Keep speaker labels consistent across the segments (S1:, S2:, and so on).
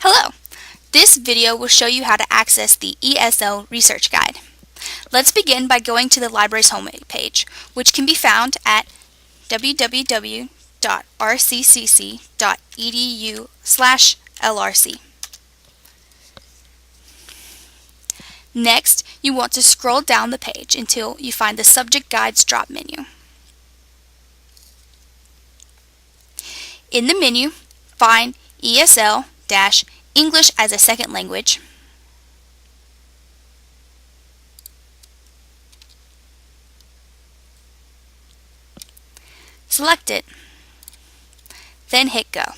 S1: Hello! This video will show you how to access the ESL Research Guide. Let's begin by going to the library's homepage, which can be found at www.rccc.edu/lrc. Next, you want to scroll down the page until you find the Subject Guides drop menu. In the menu, find ESL-English as a Second Language. Select it, then hit Go.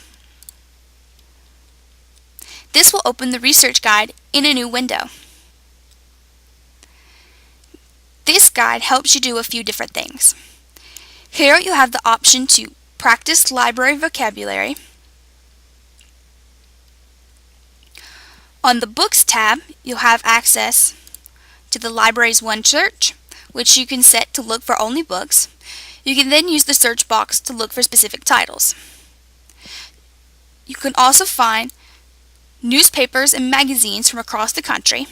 S1: This will open the research guide in a new window. This guide helps you do a few different things. Here you have the option to practice library vocabulary. On the Books tab, you'll have access to the library's One Search, which you can set to look for only books. You can then use the search box to look for specific titles. You can also find newspapers and magazines from across the country.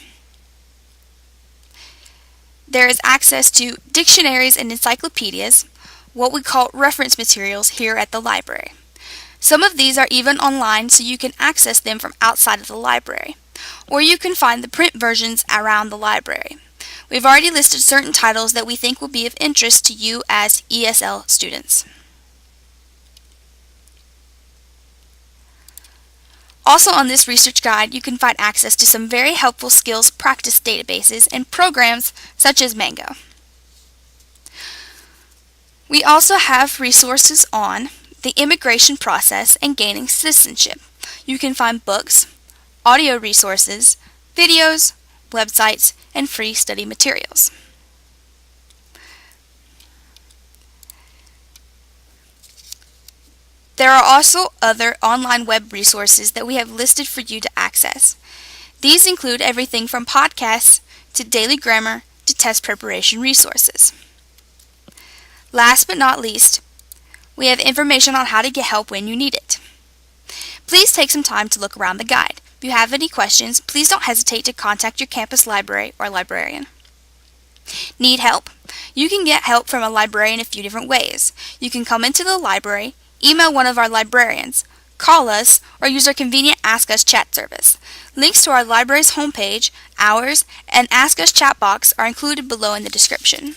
S1: There is access to dictionaries and encyclopedias, what we call reference materials here at the library. Some of these are even online, so you can access them from outside of the library, or you can find the print versions around the library. We've already listed certain titles that we think will be of interest to you as ESL students. Also on this research guide, you can find access to some very helpful skills practice databases and programs such as Mango. We also have resources on the immigration process and gaining citizenship. You can find books, audio resources, videos, websites, and free study materials. There are also other online web resources that we have listed for you to access. These include everything from podcasts to daily grammar to test preparation resources. Last but not least, we have information on how to get help when you need it. Please take some time to look around the guide. If you have any questions, please don't hesitate to contact your campus library or librarian. Need help? You can get help from a librarian a few different ways. You can come into the library, email one of our librarians, call us, or use our convenient Ask Us chat service. Links to our library's homepage, hours, and Ask Us chat box are included below in the description.